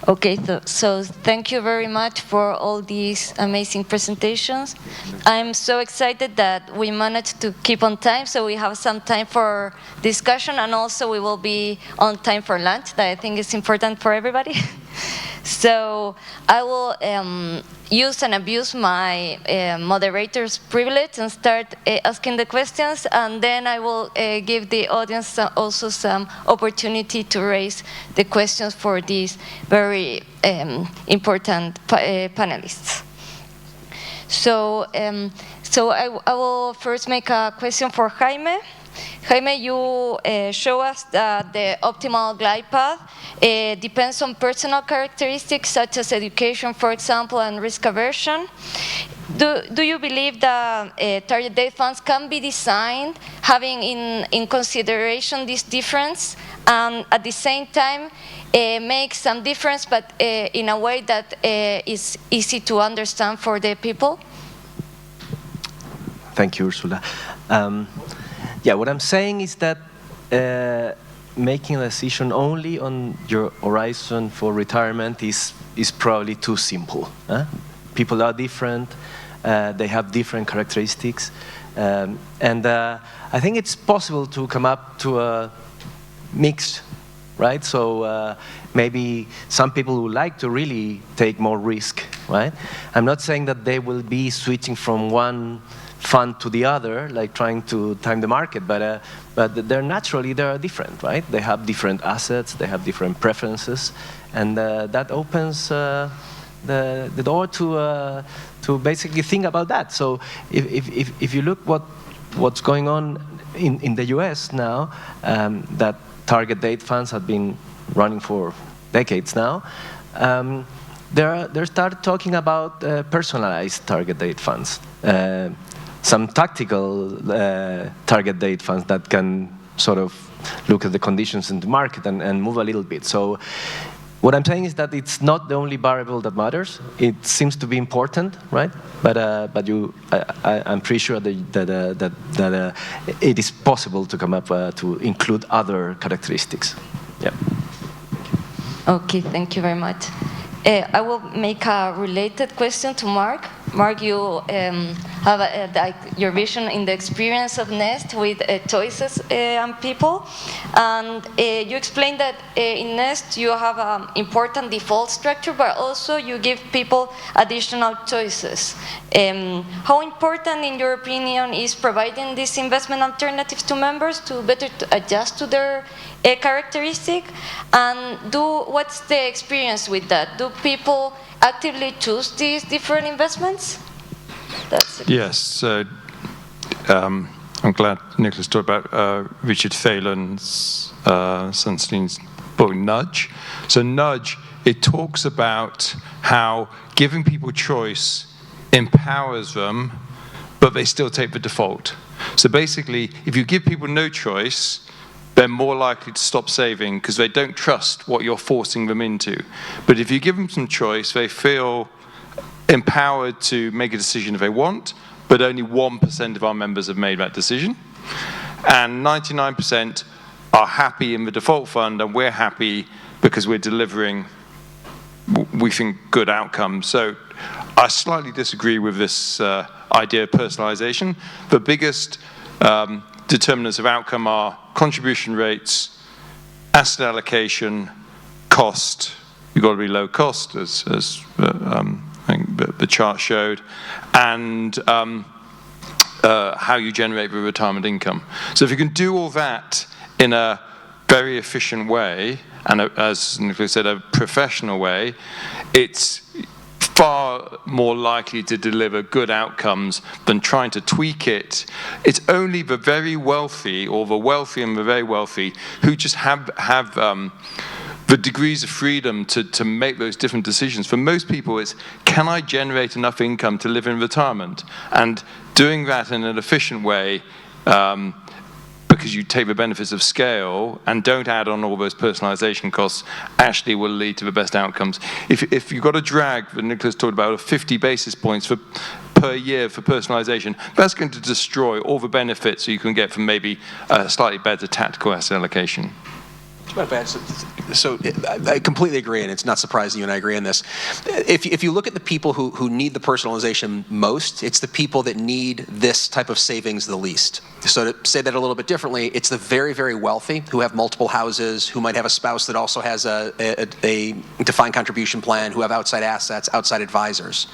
Okay, so thank you very much for all these amazing presentations. I'm so excited that we managed to keep on time, so we have some time for discussion, and also we will be on time for lunch, that I think is important for everybody. So I will use and abuse my moderator's privilege and start asking the questions, and then I will give the audience also some opportunity to raise the questions for these very important panelists. So, I will first make a question for Jaime. Jaime, you show us that the optimal glide path depends on personal characteristics such as education, for example, and risk aversion. Do you believe that target date funds can be designed having in consideration this difference, and at the same time make some difference, but in a way that is easy to understand for the people? Thank you, Ursula. Yeah, what I'm saying is that making a decision only on your horizon for retirement is probably too simple. People are different, they have different characteristics, and I think it's possible to come up to a mix, right? So maybe some people would like to really take more risk, right? I'm not saying that they will be switching from one fund to the other, like trying to time the market, but they're naturally different, right? They have different assets, they have different preferences, and that opens the door to basically think about that. So if you look what's going on in the US now, that target date funds have been running for decades now, they start talking about personalized target date funds. Some tactical target date funds that can sort of look at the conditions in the market and move a little bit. So what I'm saying is that it's not the only variable that matters. It seems to be important, right? But I'm pretty sure that it is possible to come up to include other characteristics. Yeah. Okay, thank you very much. I will make a related question to Mark. Mark, you have like your vision in the experience of Nest with choices and people, and you explained that in Nest you have an important default structure, but also you give people additional choices. How important, in your opinion, is providing these investment alternatives to members to better adjust to their characteristic? And what's the experience with that? Do people actively choose these different investments? Yes, I'm glad Nicholas talked about Richard Phelan's Sunstein's book Nudge. So Nudge, it talks about how giving people choice empowers them, but they still take the default. So basically, if you give people no choice, they're more likely to stop saving because they don't trust what you're forcing them into. But if you give them some choice, they feel empowered to make a decision if they want, but only 1% of our members have made that decision. And 99% are happy in the default fund, and we're happy because we're delivering, we think, good outcomes. So I slightly disagree with this idea of personalization. The biggest determinants of outcome are contribution rates, asset allocation, cost. You've got to be low cost, as I think the chart showed, and how you generate the retirement income. So if you can do all that in a very efficient way, and as Nicholas said, a professional way, it's far more likely to deliver good outcomes than trying to tweak it. It's only the very wealthy, or the wealthy and the very wealthy, who just have the degrees of freedom to make those different decisions. For most people, it's, can I generate enough income to live in retirement? And doing that in an efficient way, because you take the benefits of scale and don't add on all those personalization costs, actually will lead to the best outcomes. If you've got a drag that Nicholas talked about of 50 basis points per year for personalization, that's going to destroy all the benefits you can get from maybe a slightly better tactical asset allocation. So I completely agree, and it's not surprising you and I agree on this. If you look at the people who need the personalization most, it's the people that need this type of savings the least. So to say that a little bit differently, it's the very, very wealthy who have multiple houses, who might have a spouse that also has a defined contribution plan, who have outside assets, outside advisors.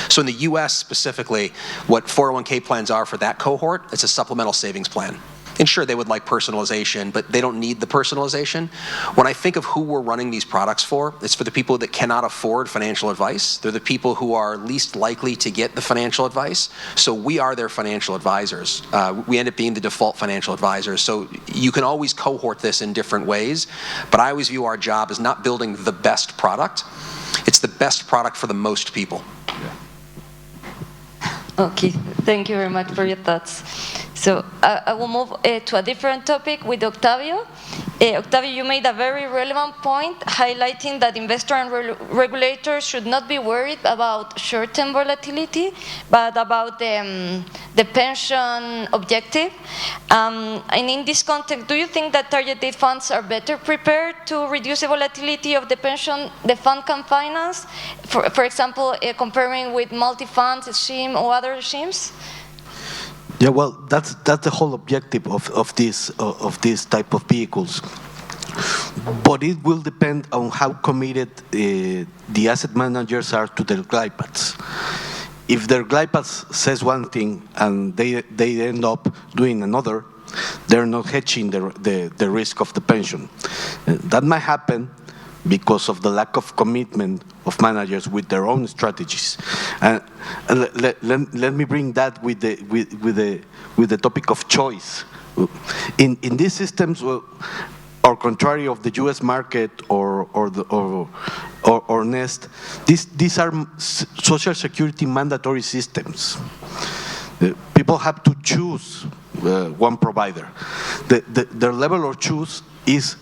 So in the US specifically, what 401k plans are for that cohort, it's a supplemental savings plan. And sure, they would like personalization, but they don't need the personalization. When I think of who we're running these products for, it's for the people that cannot afford financial advice. They're the people who are least likely to get the financial advice. So we are their financial advisors. We end up being the default financial advisors. So you can always cohort this in different ways, but I always view our job as not building the best product. It's the best product for the most people. Okay, thank you very much for your thoughts. So I will move to a different topic with Octavio. Octavio, you made a very relevant point, highlighting that investors and regulators should not be worried about short-term volatility, but about the pension objective. And in this context, do you think that target date funds are better prepared to reduce the volatility of the pension the fund can finance? For example, comparing with multi-funds, scheme, or other schemes? Yeah, well, that's the whole objective of this type of vehicles. But it will depend on how committed the asset managers are to their glide paths. If their glide paths says one thing and they end up doing another, they're not hedging the risk of the pension. That might happen because of the lack of commitment of managers with their own strategies. Let me bring that with the topic of choice. In these systems, or contrary of the U.S. market or Nest, these are Social Security mandatory systems. People have to choose one provider. Their level of choose is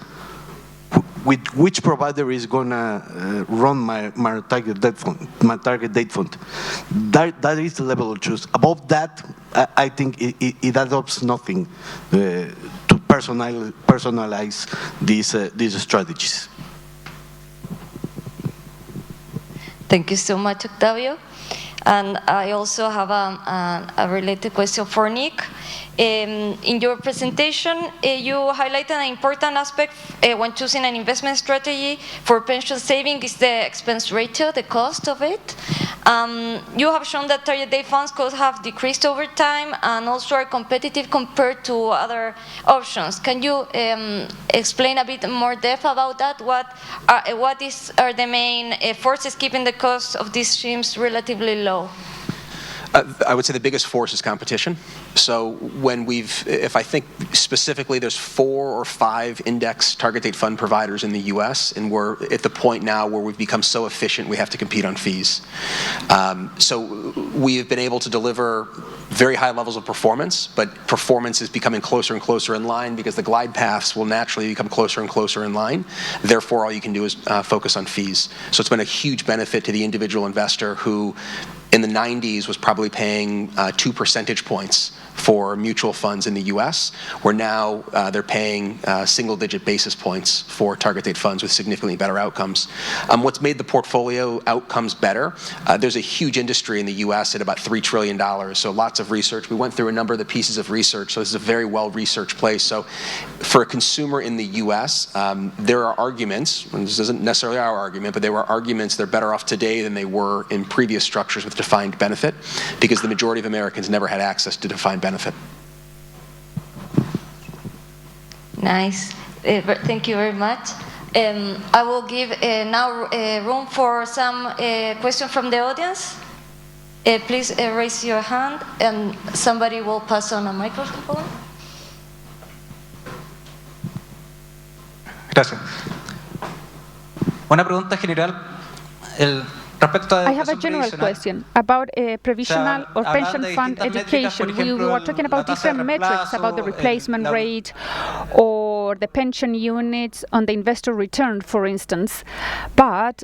with which provider is going to run my target date fund. That is the level of choose. Above that, I think it adopts nothing to personalize these strategies. Thank you so much, Octavio. And I also have a related question for Nick. In your presentation, you highlighted an important aspect when choosing an investment strategy for pension saving is the expense ratio, the cost of it. You have shown that target date funds could have decreased over time and also are competitive compared to other options. Can you explain a bit more depth about that? What are the main forces keeping the cost of these schemes relatively low? I would say the biggest force is competition. So when if I think specifically, there's 4 or 5 index target date fund providers in the US, and we're at the point now where we've become so efficient we have to compete on fees. So we have been able to deliver very high levels of performance, but performance is becoming closer and closer in line because the glide paths will naturally become closer and closer in line. Therefore, all you can do is focus on fees. So it's been a huge benefit to the individual investor who in the 90s was probably paying 2 percentage points for mutual funds in the US, where now they're paying single-digit basis points for target date funds with significantly better outcomes. What's made the portfolio outcomes better, there's a huge industry in the US at about $3 trillion, so lots of research. We went through a number of the pieces of research, so this is a very well-researched place. So for a consumer in the US, there are arguments, and this isn't necessarily our argument, but there were arguments they're better off today than they were in previous structures with defined benefit, because the majority of Americans never had access to defined benefit. Nice. Thank you very much. I will give now room for some questions from the audience. Please raise your hand and somebody will pass on a microphone. Gracias. Una pregunta general. I have a general question about provisional or pension fund education. We were talking about different metrics about the replacement rate or or the pension units on the investor return, for instance. But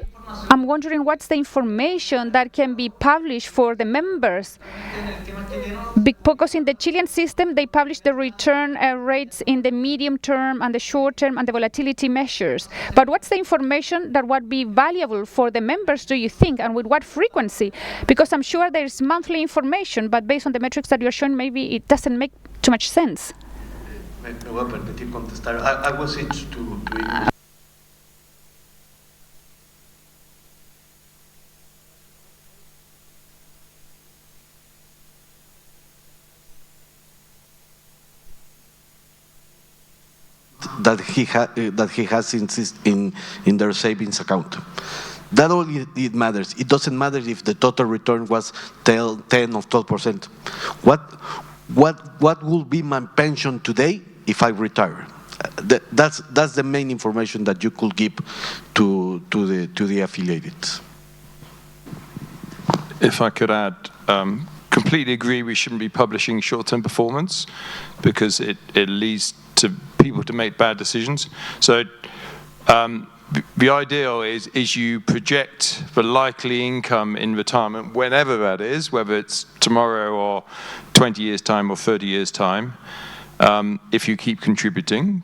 I'm wondering what's the information that can be published for the members? Because in the Chilean system, they publish the return rates in the medium term and the short term and the volatility measures. But what's the information that would be valuable for the members, do you think, and with what frequency? Because I'm sure there's monthly information, but based on the metrics that you're showing, maybe it doesn't make too much sense. Me voy a permitir contestar. I was it to that he has in their savings account. That all it matters. It doesn't matter if the total return was 10 or 12%. What will be my pension today if I retire? That's the main information that you could give to the affiliates. If I could add, completely agree we shouldn't be publishing short-term performance because it leads to people to make bad decisions. So the ideal is you project the likely income in retirement, whenever that is, whether it's tomorrow or 20 years' time or 30 years' time, if you keep contributing.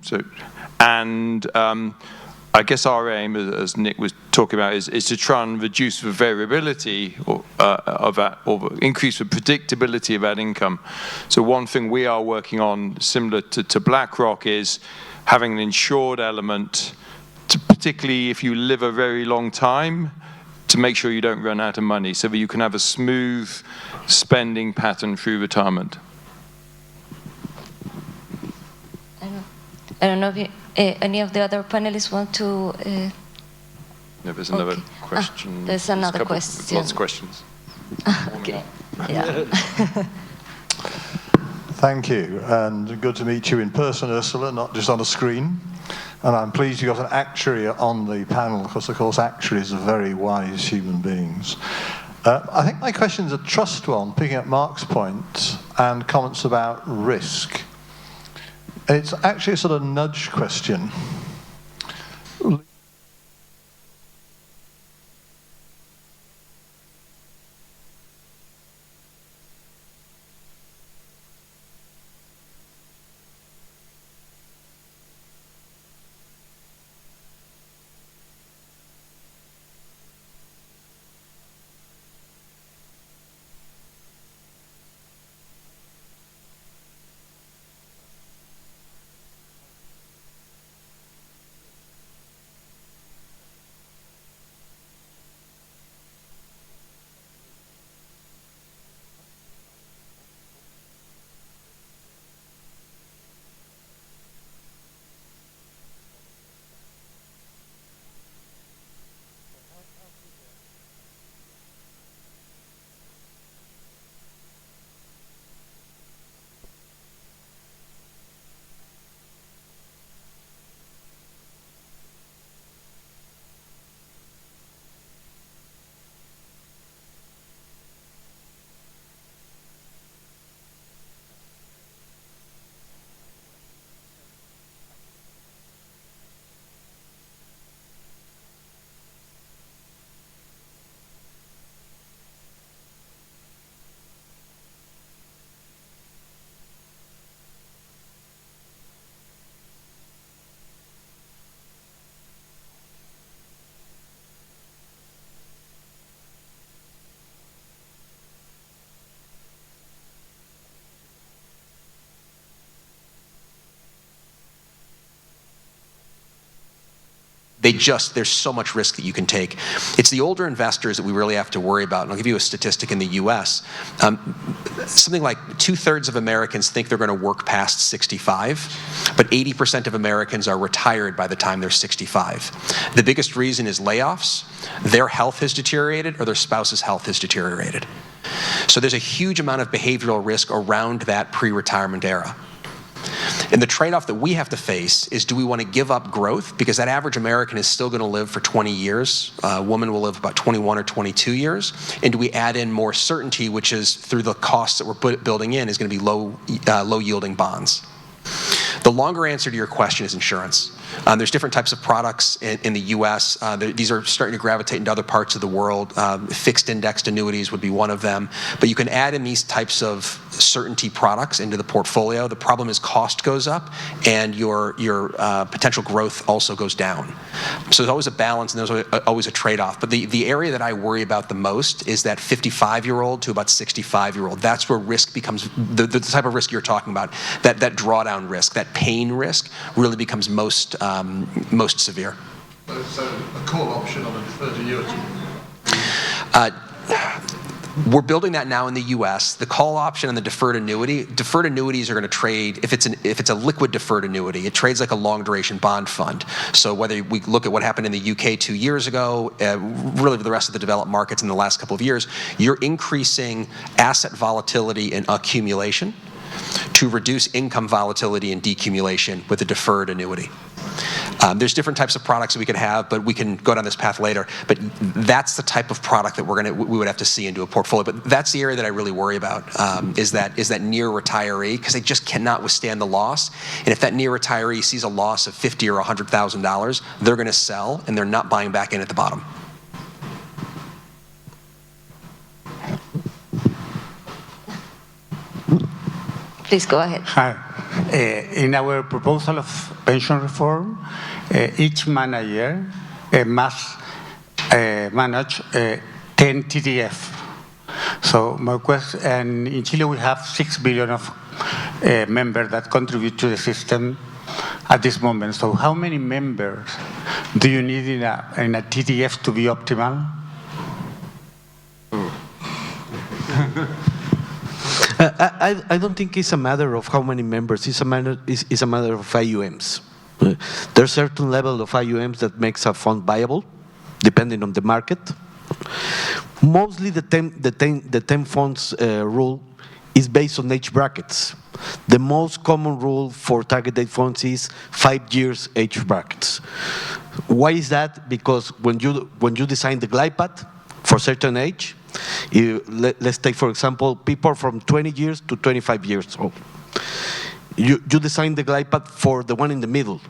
I guess our aim, as Nick was talking about, is to try and reduce the variability of that, or increase the predictability of that income. So one thing we are working on, similar to BlackRock, is having an insured element, particularly if you live a very long time, to make sure you don't run out of money, so that you can have a smooth spending pattern through retirement. I don't know if any of the other panelists want to... No, there's another question. There's another question. Lots of questions. Okay. Yeah. Thank you, and good to meet you in person, Ursula, not just on a screen. And I'm pleased you got an actuary on the panel, because of course actuaries are very wise human beings. I think my question's a trust one, picking up Mark's point and comments about risk. It's actually a sort of nudge question. There's so much risk that you can take. It's the older investors that we really have to worry about. And I'll give you a statistic in the US. Something like 2/3 of Americans think they're going to work past 65, but 80% of Americans are retired by the time they're 65. The biggest reason is layoffs, their health has deteriorated, or their spouse's health has deteriorated. So there's a huge amount of behavioral risk around that pre-retirement era. And the trade-off that we have to face is, do we want to give up growth? Because that average American is still going to live for 20 years. A woman will live about 21 or 22 years. And do we add in more certainty, which is through the costs that we're building in, is going to be low-yielding bonds. The longer answer to your question is insurance. There's different types of products in the US. These are starting to gravitate into other parts of the world. Fixed indexed annuities would be one of them. But you can add in these types of certainty products into the portfolio. The problem is cost goes up and your potential growth also goes down. So there's always a balance and there's always a trade-off. But the area that I worry about the most is that 55-year-old to about 65-year-old. That's where risk becomes, the type of risk you're talking about, that drawdown risk, that pain risk really becomes most severe. So a call option on a deferred annuity? We're building that now in the US. The call option and the deferred annuities are going to trade, if it's a liquid deferred annuity, it trades like a long duration bond fund. So whether we look at what happened in the UK 2 years ago, really for the rest of the developed markets in the last couple of years, you're increasing asset volatility and accumulation to reduce income volatility and decumulation with a deferred annuity. There's different types of products that we could have, but we can go down this path later. But that's the type of product that we would have to see into a portfolio. But that's the area that I really worry about, is that near retiree, because they just cannot withstand the loss. And if that near retiree sees a loss of $50,000 or $100,000, they're going to sell, and they're not buying back in at the bottom. Please go ahead. Hi. In our proposal of pension reform, each manager must manage 10 TDF. So my question, and in Chile we have 6 billion of members that contribute to the system at this moment. So how many members do you need in a TDF to be optimal? I don't think it's a matter of how many members. It's a matter of IUMs. There's a certain level of IUMs that makes a fund viable, depending on the market. Mostly the 10 funds rule is based on age brackets. The most common rule for target date funds is 5 years age brackets. Why is that? Because when you design the glide path for certain age, let's take, for example, people from 20 years to 25 years old. You design the glide path for the one in the middle,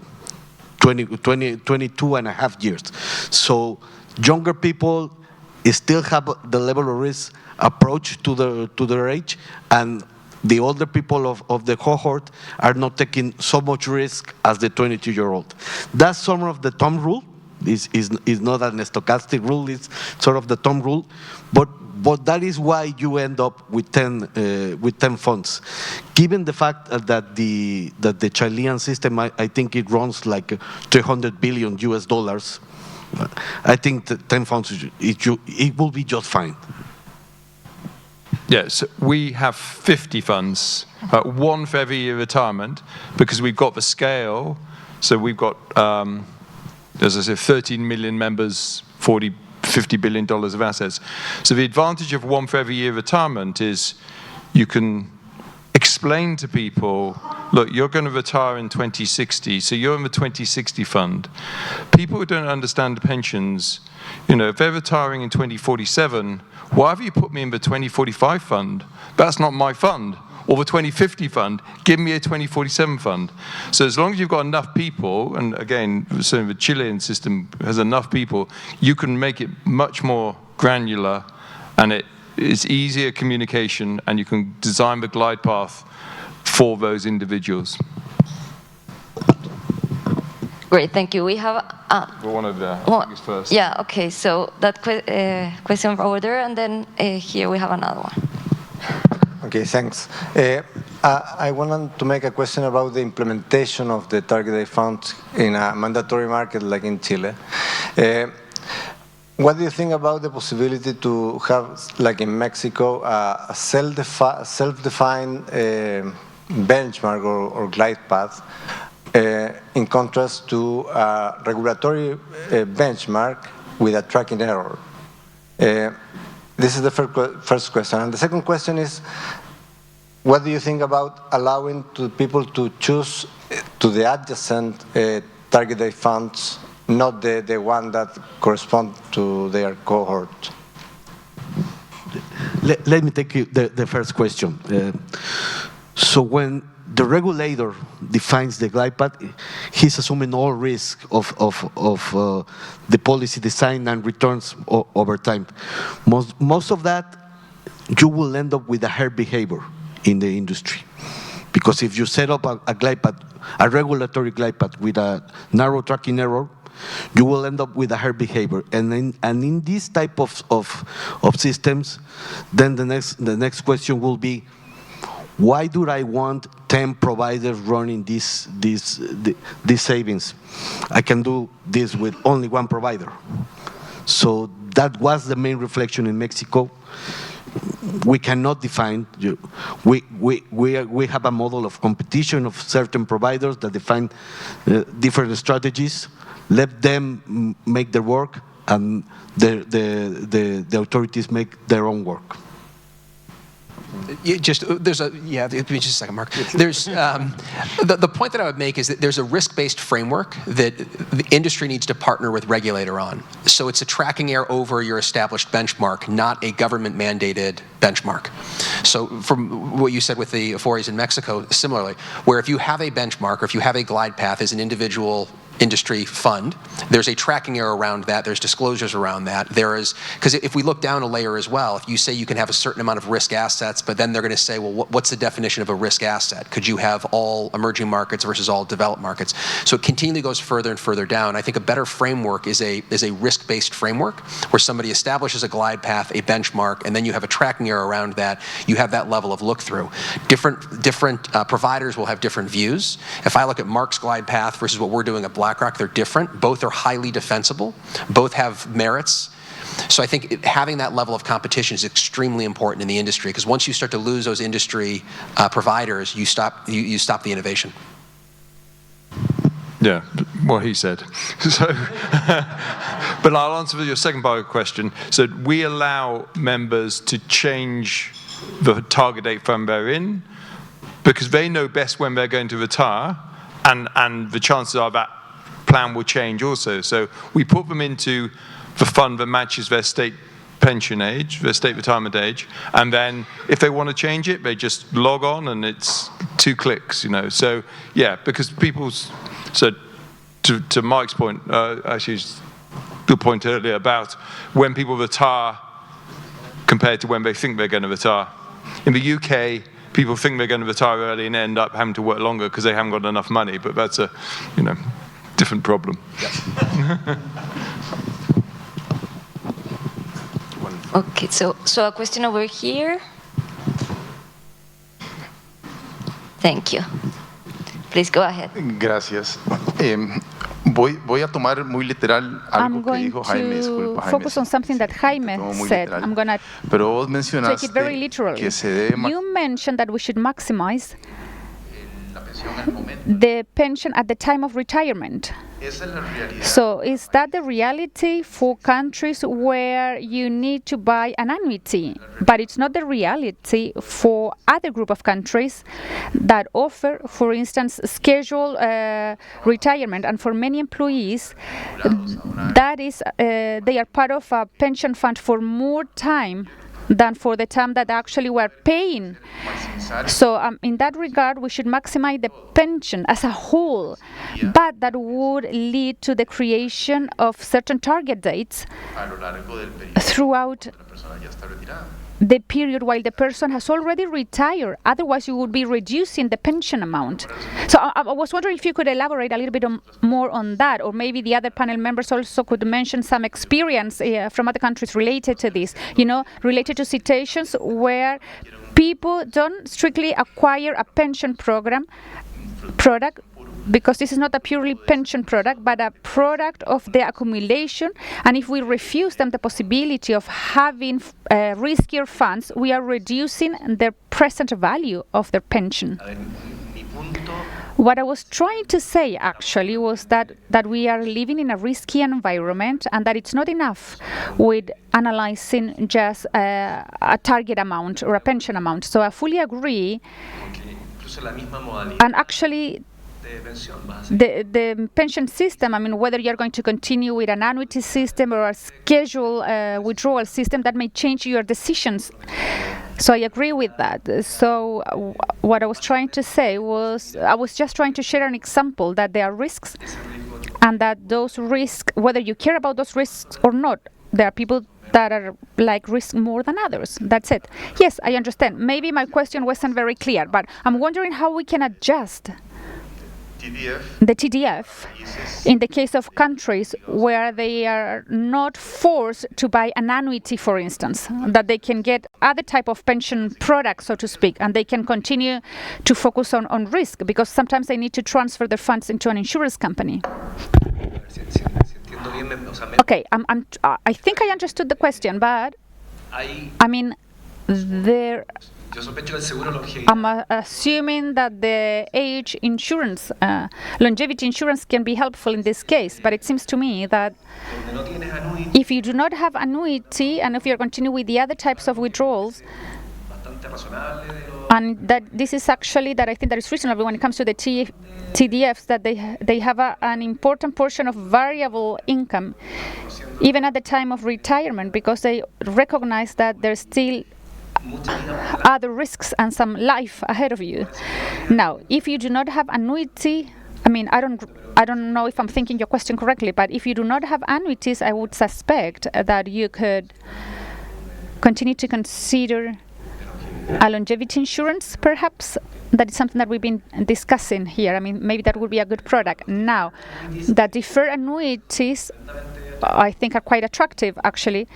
22 and a half years. So younger people still have the level of risk approach to their age, and the older people of the cohort are not taking so much risk as the 22-year-old. That's some of the thumb rule. Is not an stochastic rule, it's sort of the thumb rule, but that is why you end up with 10 funds. Given the fact that the Chilean system, I think it runs like $300 billion US, I think the 10 funds, it will be just fine. Yes, we have 50 funds, one for every year retirement, because we've got the scale. So we've got, as I said, 13 million members, $50 billion of assets. So the advantage of one for every year retirement is you can explain to people, look, you're going to retire in 2060, so you're in the 2060 fund. People who don't understand pensions, if they're retiring in 2047, why have you put me in the 2045 fund? That's not my fund. Or the 2050 fund, give me a 2047 fund. So as long as you've got enough people, and again, so the Chilean system has enough people, you can make it much more granular, and it's easier communication, and you can design the glide path for those individuals. Great, thank you. We have one of the first. Yeah, okay, so that question over there, and then here we have another one. Okay, thanks. I wanted to make a question about the implementation of the target date funds in a mandatory market like in Chile. What do you think about the possibility to have, like in Mexico, a self-defined benchmark or glide path in contrast to a regulatory benchmark with a tracking error? This is the first question. And the second question is, what do you think about allowing people to choose to the adjacent target date funds, not the one that correspond to their cohort? Let me take the first question. So when the regulator defines the glide path, he's assuming all risk of the policy design and returns over time. Most of that, you will end up with a herd behavior in the industry. Because if you set up a glide path, a regulatory glide path with a narrow tracking error, you will end up with a herd behavior. And in this type of systems, then the next question will be, why do I want 10 providers running these savings? I can do this with only one provider. So that was the main reflection in Mexico. We cannot define. We have a model of competition of certain providers that define different strategies. Let them make their work, and the authorities make their own work. Just a second, Mark. There's the point that I would make is that there's a risk-based framework that the industry needs to partner with regulator on. So it's a tracking error over your established benchmark, not a government-mandated benchmark. So from what you said with the Afores in Mexico, similarly, where if you have a benchmark or if you have a glide path as an individual industry fund, there's a tracking error around that, there's disclosures around that. There is, because if we look down a layer as well, if you say you can have a certain amount of risk assets, but then they're going to say, well, what's the definition of a risk asset? Could you have all emerging markets versus all developed markets? So it continually goes further and further down. I think a better framework is a risk-based framework where somebody establishes a glide path, a benchmark, and then you have a tracking error around that. You have that level of look-through. Different providers will have different views. If I look at Mark's glide path versus what we're doing at BlackRock, they're different. Both are highly defensible. Both have merits. So I think having that level of competition is extremely important in the industry, because once you start to lose those industry providers, you stop the innovation. Yeah, what he said. So, but I'll answer your second part of the question. So we allow members to change the target date fund they're in because they know best when they're going to retire, and the chances are that plan will change also. So we put them into the fund that matches their state pension age, their state retirement age, and then if they want to change it, they just log on and it's 2 clicks, you know. So yeah, because so to Mike's point, actually, good point earlier about when people retire compared to when they think they're going to retire. In the UK, people think they're going to retire early and end up having to work longer because they haven't got enough money, but that's a, different problem. Yes. Okay, so a question over here. Thank you. Please go ahead. Gracias. Voy a tomar muy literal algo que dijo Jaime. Disculpa, Jaime. Focus on something that Jaime said. Literal. I'm going to Pero vos mencionaste take it very literally. que se debe You mentioned that we should maximize the pension at the time of retirement. So is that the reality for countries where you need to buy an annuity? But it's not the reality for other group of countries that offer, for instance, scheduled retirement. And for many employees, that is, they are part of a pension fund for more time than for the time that actually we're paying. So in that regard, we should maximize the pension as a whole, but that would lead to the creation of certain target dates throughout the period while the person has already retired. Otherwise, you would be reducing the pension amount. So I was wondering if you could elaborate a little bit more on that, or maybe the other panel members also could mention some experience from other countries related to this, related to situations where people don't strictly acquire a pension product, because this is not a purely pension product, but a product of the accumulation. And if we refuse them the possibility of having riskier funds, we are reducing the present value of their pension. What I was trying to say, actually, was that we are living in a risky environment, and that it's not enough with analyzing just a target amount or a pension amount. So I fully agree. And actually, the pension system, whether you're going to continue with an annuity system or a scheduled withdrawal system, that may change your decisions. So I agree with that. So what I was trying to say was, I was just trying to share an example that there are risks, and that those risks, whether you care about those risks or not, there are people that are like risk more than others. That's it. Yes, I understand. Maybe my question wasn't very clear, but I'm wondering how we can adjust the TDF in the case of countries where they are not forced to buy an annuity, for instance, that they can get other type of pension products, so to speak, and they can continue to focus on risk, because sometimes they need to transfer their funds into an insurance company. Okay, I think I understood the question, but I mean, I'm assuming that the age insurance, longevity insurance can be helpful in this case, but it seems to me that if you do not have annuity, and if you continue with the other types of withdrawals, and that this is actually that I think that is reasonable when it comes to the TDFs, that they have an important portion of variable income, even at the time of retirement, because they recognize that there's still other risks and some life ahead of you. Now, if you do not have annuity, I mean, I don't know if I'm thinking your question correctly, but if you do not have annuities, I would suspect that you could continue to consider a longevity insurance, perhaps. That is something that we've been discussing here. I mean, maybe that would be a good product. Now, the deferred annuities, I think, are quite attractive, actually.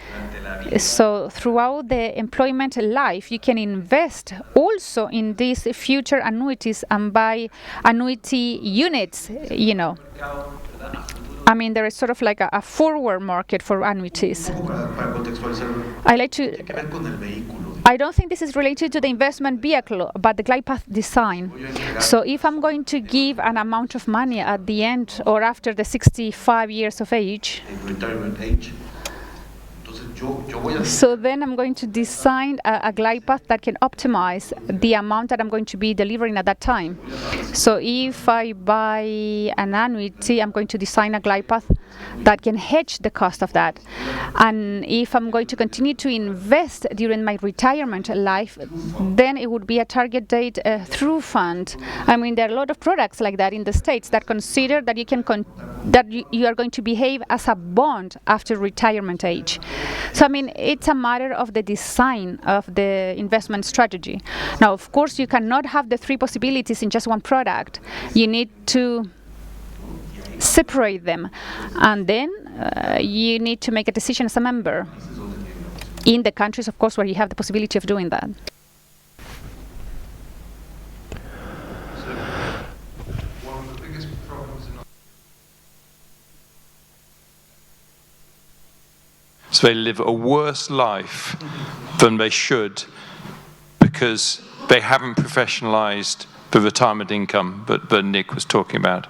So throughout the employment life, you can invest also in these future annuities and buy annuity units, you know. I mean, there is sort of like a forward market for annuities. I don't think this is related to the investment vehicle, but the glide path design. So if I'm going to give an amount of money at the end or after the 65 years of age, so then I'm going to design a glide path that can optimize the amount that I'm going to be delivering at that time. So if I buy an annuity, I'm going to design a glide path that can hedge the cost of that. And if I'm going to continue to invest during my retirement life, then it would be a target date through fund. I mean, there are a lot of products like that in the States that consider that you can you are going to behave as a bond after retirement age. So, I mean, it's a matter of the design of the investment strategy. Now, of course, you cannot have the three possibilities in just one product. You need to separate them, and then you need to make a decision as a member in the countries, of course, where you have the possibility of doing that. So they live a worse life than they should because they haven't professionalized the retirement income that Nick was talking about.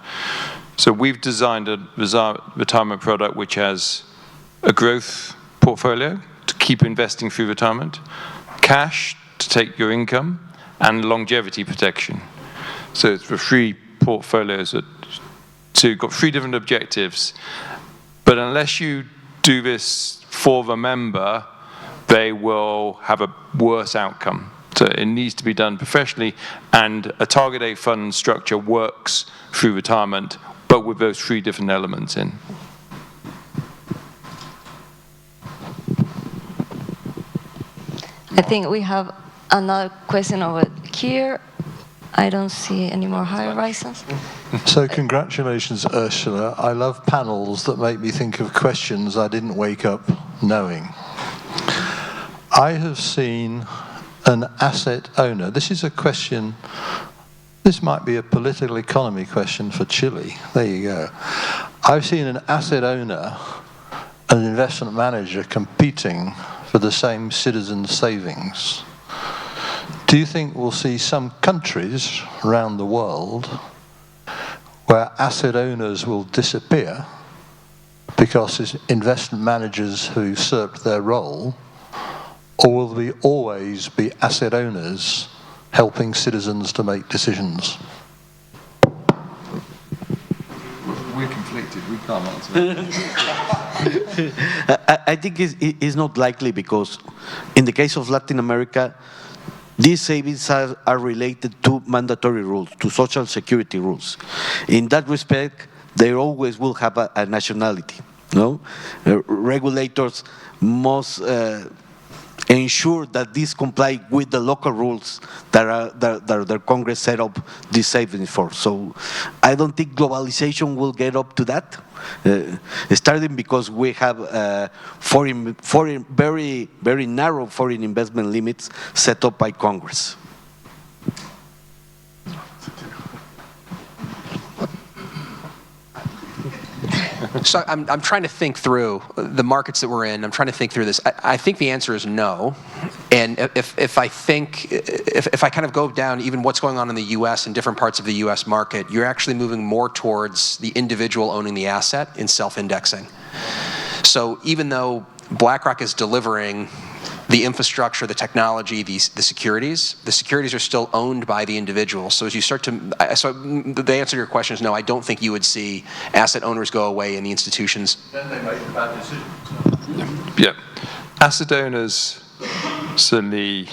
So we've designed a retirement product which has a growth portfolio to keep investing through retirement, cash to take your income, and longevity protection. So it's for three portfolios. So you've got three different objectives. But unless you do this for the member, they will have a worse outcome. So it needs to be done professionally, and a target date fund structure works through retirement, but with those three different elements in. I think we have another question over here. I don't see any more high horizons. So congratulations, Ursula. I love panels that make me think of questions I didn't wake up knowing. I have seen an asset owner. This is a question, this might be a political economy question for Chile. There you go. I've seen an asset owner and an investment manager competing for the same citizen savings. Do you think we'll see some countries around the world where asset owners will disappear because it's investment managers who usurped their role, or will there always be asset owners helping citizens to make decisions? We're conflicted. We can't answer that. I think it's not likely because in the case of Latin America, these savings are related to mandatory rules, to social security rules. In that respect, they always will have a nationality. No, regulators must ensure that these comply with the local rules that the Congress set up these savings for. So I don't think globalization will get up to that, starting because we have very, very narrow foreign investment limits set up by Congress. So I'm trying to think through the markets that we're in. I'm trying to think through this. I think the answer is no. And if I kind of go down even what's going on in the U.S. and different parts of the U.S. market, you're actually moving more towards the individual owning the asset in self-indexing. So even though BlackRock is delivering the infrastructure, the technology, the securities are still owned by the individual. So as you start to, so the answer to your question is no, I don't think you would see asset owners go away in the institutions. Then they make a bad decision. Yeah. Asset owners, certainly,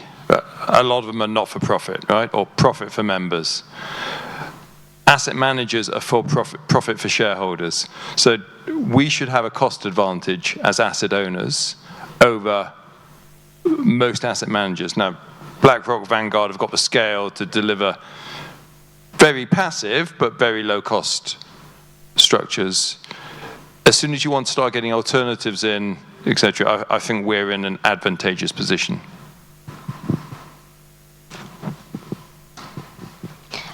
a lot of them are not for profit, right? Or profit for members. Asset managers are for profit for shareholders. So we should have a cost advantage as asset owners over most asset managers. Now, BlackRock, Vanguard have got the scale to deliver very passive but very low cost structures. As soon as you want to start getting alternatives in, etc., I think we're in an advantageous position.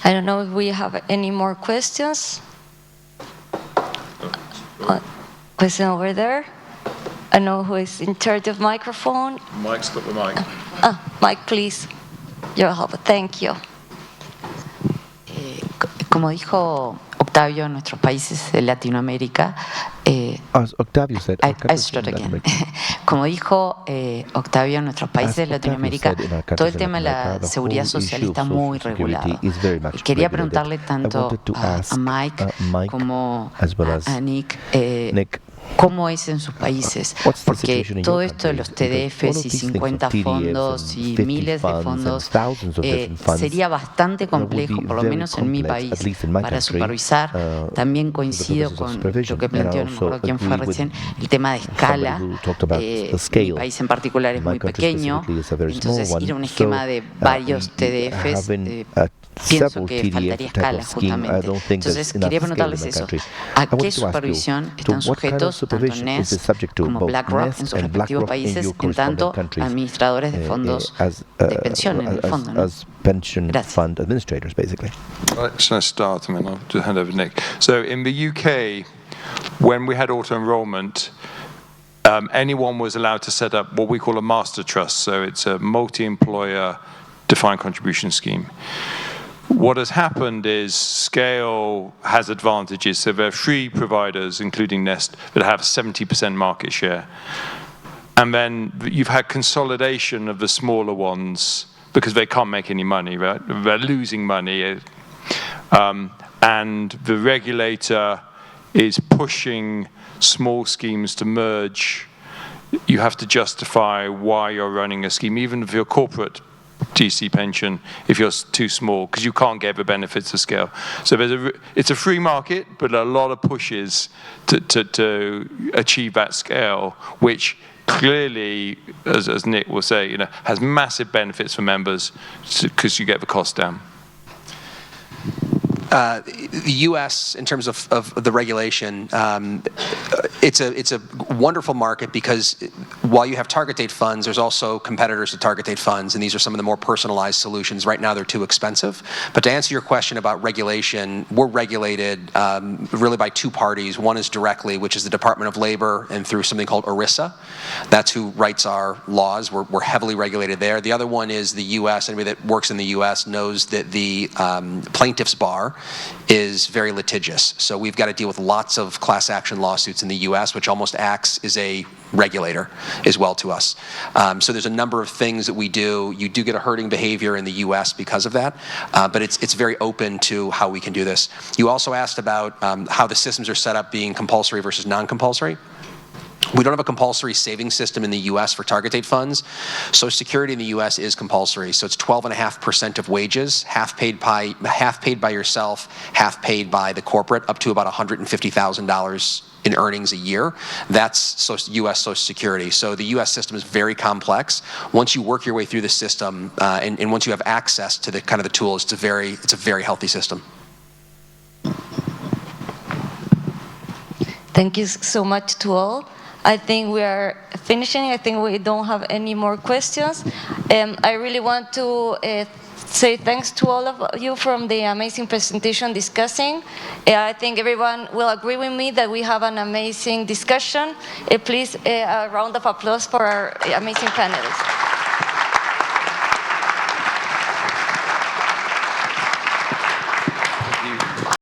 I don't know if we have any more questions. Question over there. I know who is in charge of microphone. Mike's got the mic. Mike, please. Your help. Thank you. Como dijo Octavio, en nuestros países de Latinoamérica, As Octavio said, I start again. Como dijo Octavio, en nuestros países de Latinoamérica, todo el tema de la seguridad social está muy regulado. Quería preguntarle tanto a Mike como a Nick, ¿cómo es en sus países? Porque todo esto de los TDFs y 50 fondos y miles de fondos sería bastante complejo, por lo menos en mi país, para supervisar. También coincido con lo que planteó, no me acuerdo quién fue recién, el tema de escala. Mi país en particular es muy pequeño, entonces ir a un esquema de varios TDFs pienso que faltaría escala justamente. Entonces quería preguntarles eso. ¿A qué supervisión están sujetos tanto Nest como BlackRock en sus respectivos países, en tanto administradores de fondos de pensión en el fondo, ¿no? Pension fund administrators, basically. Should I start? I mean, I'll just hand over to Nick. So in the UK, when we had auto-enrollment, anyone was allowed to set up what we call a master trust. So it's a multi-employer defined contribution scheme. What has happened is scale has advantages. So there are 3 providers, including Nest, that have 70% market share. And then you've had consolidation of the smaller ones because they can't make any money, right? They're losing money. And the regulator is pushing small schemes to merge. You have to justify why you're running a scheme, even if you're corporate DC pension, if you're too small, because you can't get the benefits of scale. So it's a free market, but a lot of pushes to achieve that scale, which clearly, as Nick will say, has massive benefits for members because you get the cost down. The U.S., in terms of the regulation, it's a wonderful market because while you have target date funds, there's also competitors to target date funds, and these are some of the more personalized solutions. Right now, they're too expensive. But to answer your question about regulation, we're regulated really by 2 parties. One is directly, which is the Department of Labor, and through something called ERISA. That's who writes our laws. We're heavily regulated there. The other one is the U.S. Anybody that works in the U.S. knows that the plaintiff's bar is very litigious. So we've got to deal with lots of class action lawsuits in the U.S., which almost acts as a regulator. as well to us. So there's a number of things that we do. You do get a herding behavior in the US because of that, but it's very open to how we can do this. You also asked about how the systems are set up being compulsory versus non-compulsory. We don't have a compulsory savings system in the U.S. for target date funds. Social Security in the U.S. is compulsory, so it's 12.5% of wages, half paid by yourself, half paid by the corporate, up to about $150,000 in earnings a year. That's U.S. Social Security. So the U.S. system is very complex. Once you work your way through the system, and once you have access to the kind of the tools, it's a very healthy system. Thank you so much to all. I think we are finishing. I think we don't have any more questions. I really want to say thanks to all of you from the amazing presentation discussing. I think everyone will agree with me that we have an amazing discussion. Please, a round of applause for our amazing panelists.